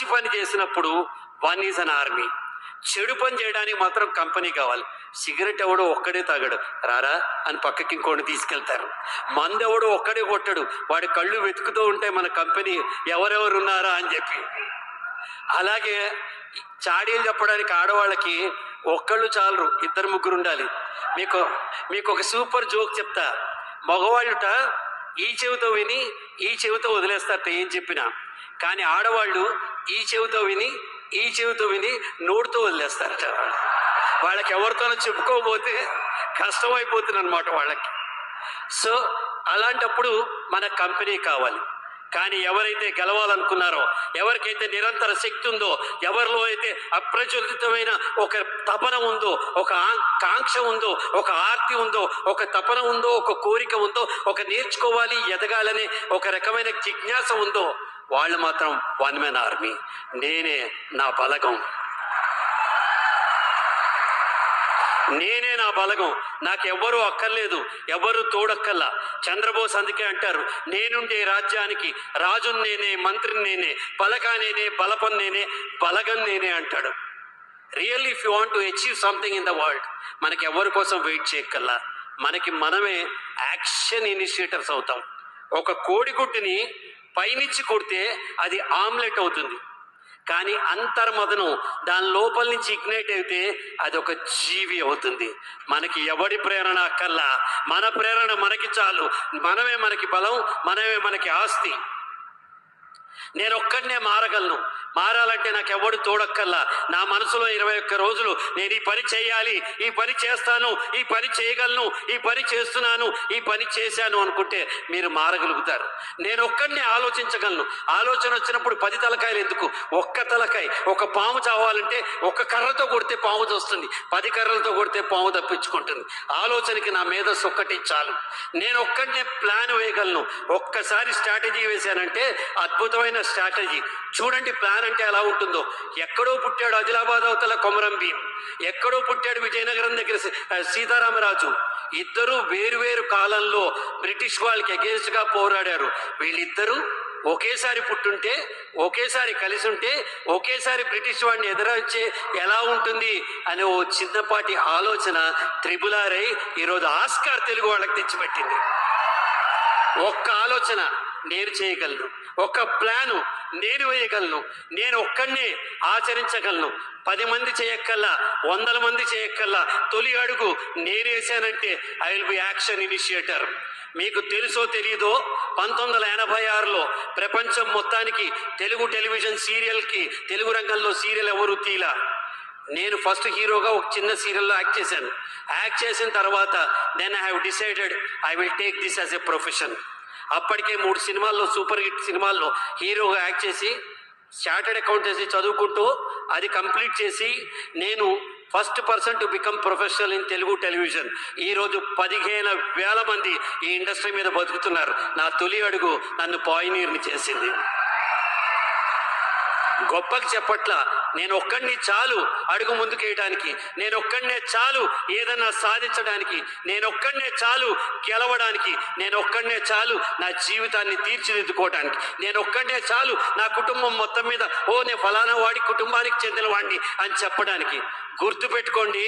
మంచి పని చేసినప్పుడు వన్ ఈజ్ అన్ ఆర్మీ. చెడు పని చేయడానికి మాత్రం కంపెనీ కావాలి. సిగరెట్ ఎవడో ఒక్కడే తాగడు, రారా అని పక్కకి ఇంకోటి తీసుకెళ్తారు. మందు ఎవడో ఒక్కడే కొట్టడు, వాడి కళ్ళు వెతుకుతూ ఉంటాయి మన కంపెనీ ఎవరెవరు ఉన్నారా అని చెప్పి. అలాగే చాడీలు చెప్పడానికి ఆడవాళ్ళకి ఒక్కళ్ళు చాలరు, ఇద్దరు ముగ్గురు ఉండాలి. మీకు ఒక సూపర్ జోక్ చెప్తా. మగవాళ్ళుట ఈ చెవితో విని ఈ చెవితో వదిలేస్తారట ఏం చెప్పినా, కానీ ఆడవాళ్ళు ఈ చెవితో విని ఈ చెవితో విని నోటితో వదిలేస్తారట. వాళ్ళకి ఎవరితోనో చెప్పుకోకపోతే కష్టమైపోతుంది అనమాట వాళ్ళకి. సో అలాంటప్పుడు మన కంపెనీ కావాలి. కానీ ఎవరైతే గెలవాలనుకున్నారో, ఎవరికైతే నిరంతర శక్తి ఉందో, ఎవరిలో అయితే అప్రజ్వలితమైన ఒక తపన ఉందో, ఒక కాంక్ష ఉందో, ఒక ఆర్తి ఉందో, ఒక తపన ఉందో, ఒక కోరిక ఉందో, ఒక నేర్చుకోవాలి ఎదగాలనే ఒక రకమైన జిజ్ఞాస ఉందో, వాళ్ళు మాత్రం వన్ మ్యాన్ ఆర్మీ. నేనే నా బలగం, నేనే నా బలగం. నాకు ఎవ్వరూ అక్కర్లేదు, ఎవ్వరూ తోడక్కల్లా. చంద్రబోస్ అందుకే అంటారు, నేనుండే రాజ్యానికి రాజుని నేనే, మంత్రిని నేనే, పలకా నేనే, బలపం నేనే, బలగం నేనే అంటాడు. Really if you want to achieve something in the world, మనకి ఎవరి కోసం వెయిట్ చేయక్కల్లా, మనకి మనమే యాక్షన్ ఇనిషియేటర్స్ అవుతాం. ఒక కోడిగుడ్డుని పైనుంచి కొడితే అది ఆమ్లెట్ అవుతుంది, కానీ అంతర్మదనం దాని లోపల నుంచి ఇగ్నైట్ అయితే అది ఒక జీవి అవుతుంది. మనకి ఎవడి ప్రేరణ అక్కర్లా, మన ప్రేరణ మనకి చాలు. మనమే మనకి బలం, మనమే మనకి ఆస్తి. నేను ఒక్కడనే మారగలను. మారాలంటే నాకు ఎవడు తోడక్కల్లా. నా మనసులో 21 రోజులు నేను ఈ పని చేయాలి, ఈ పని చేస్తాను, ఈ పని చేయగలను, ఈ పని చేస్తున్నాను, ఈ పని చేశాను అనుకుంటే మీరు మారగలుగుతారు. నేను ఒక్కడనే ఆలోచించగలను. ఆలోచన వచ్చినప్పుడు 10 తలకాయలు ఎందుకు, ఒక్క తలకాయ. ఒక పాము చావాలంటే ఒక కర్రతో కొడితే పాము వస్తుంది, 10 కర్రలతో కొడితే పాము తప్పించుకుంటుంది. ఆలోచనకి నా మేధస్సు ఒక్కటి చాలు. నేను ఒక్కడనే ప్లాన్ వేయగలను. ఒక్కసారి స్ట్రాటజీ వేశానంటే అద్భుతమైన స్ట్రాటజీ. చూడండి ప్లాన్ అంటే ఎలా ఉంటుందో. ఎక్కడో పుట్టాడు ఆదిలాబాద్ అవతల కొమరం భీం, ఎక్కడో పుట్టాడు విజయనగరం దగ్గర సీతారామరాజు. ఇద్దరు వేరువేరు కాలంలో బ్రిటిష్ వాళ్ళకి అగేన్స్ట్ గా పోరాడారు. వీళ్ళిద్దరూ ఒకేసారి పుట్టుంటే, ఒకేసారి కలిసి ఉంటే, ఒకేసారి బ్రిటిష్ వాడిని ఎదురొచ్చే ఎలా ఉంటుంది అనే ఓ చిన్నపాటి ఆలోచన త్రిబుల్ ఆర్ ఈరోజు ఆస్కార్ తెలుగు వాళ్ళకి తెచ్చిపెట్టింది. ఒక్క ఆలోచన నేను చేయగలను, ఒక ప్లాను నేను వేయగలను, నేను ఒక్కడినే ఆచరించగలను. 10 మంది చేయక్కల్లా, 100 మంది చేయక్కల్లా. తొలి అడుగు నేను వేసానంటే I will be action initiator. మీకు తెలుసో తెలీదో 1986లో ప్రపంచం మొత్తానికి తెలుగు టెలివిజన్ సీరియల్కి, తెలుగు రంగంలో సీరియల్ ఎవరు తీలా. నేను ఫస్ట్ హీరోగా ఒక చిన్న సీరియల్లో యాక్ట్ చేశాను. యాక్ట్ చేసిన తర్వాత then I have decided I will take this as a profession. అప్పటికే 3 సినిమాల్లో, సూపర్ హిట్ సినిమాల్లో హీరోగా యాక్ట్ చేసి, చార్టెడ్ అకౌంటెన్సీ చదువుకుంటూ అది కంప్లీట్ చేసి, నేను first person to become professional in Telugu television. ఈరోజు 15,000 మంది ఈ ఇండస్ట్రీ మీద బతుకుతున్నారు. నా తొలి అడుగు నన్ను పాయనీర్ని చేసింది. గొప్పకి చెప్పట్ల, నేను ఒక్కడిని చాలు అడుగు ముందుకేయడానికి, నేను ఒక్కడినే చాలు ఏదన్నా సాధించడానికి, నేను ఒక్కడినే చాలు గెలవడానికి, నేను ఒక్కడినే చాలు నా జీవితాన్ని తీర్చిదిద్దుకోవడానికి, నేను ఒక్కడినే చాలు నా కుటుంబం మొత్తం మీద నేను ఫలానా వాడి కుటుంబానికి చెందిన వాడిని అని చెప్పడానికి. గుర్తుపెట్టుకోండి,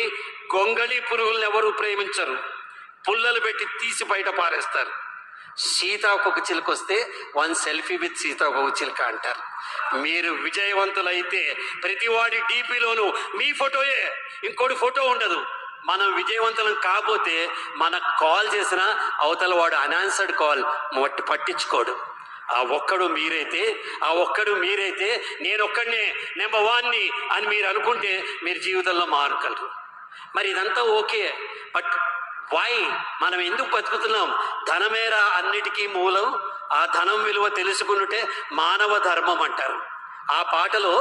గొంగళి పురుగులను ఎవరు ప్రేమించరు, పుల్లలు పెట్టి తీసి బయట పారేస్తారు. సీతాకొక చిలుక వస్తే 1 సెల్ఫీ విత్ సీతాకొక చిలుక అంటారు. మీరు విజయవంతులైతే ప్రతివాడి డీపీలోనూ మీ ఫోటోయే, ఇంకోటి ఫోటో ఉండదు. మనం విజయవంతులం కాకపోతే మనకు కాల్ చేసిన అవతల వాడు అన్ఆన్సర్డ్ కాల్ పట్టించుకోడు. ఆ ఒక్కడు మీరైతే నేను ఒక్కడినే నెంబర్ 1ని అని మీరు అనుకుంటే మీరు జీవితంలో మారగలరు. మరి ఇదంతా ఓకే, బట్ వై మనం ఎందుకు బతుకుతున్నాం? ధనమేరా అన్నిటికీ మూలం, ఆ ధనం విలువ తెలుసుకున్నట్టే మానవ ధర్మం అంటారు. ఆ పాటలో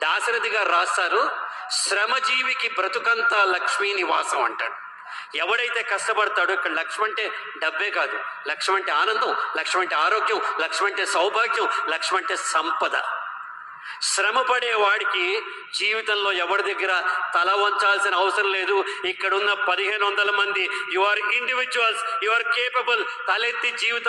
దాశరథి గారు రాస్తారు, శ్రమజీవికి బ్రతుకంతా లక్ష్మీ నివాసం అంటాడు. ఎవడైతే కష్టపడతాడో, ఇక్కడ లక్ష్యం అంటే డబ్బే కాదు, లక్ష్యం అంటే ఆనందం, లక్ష్యం అంటే ఆరోగ్యం, లక్ష్యం అంటే సౌభాగ్యం, లక్ష్యం అంటే సంపద. శ్రమ పడేవాడికి జీవితంలో ఎవరి దగ్గర తల వంచాల్సిన అవసరం లేదు. ఇక్కడున్న 1500 మంది, you are individuals, you are capable. తలెత్తి జీవితం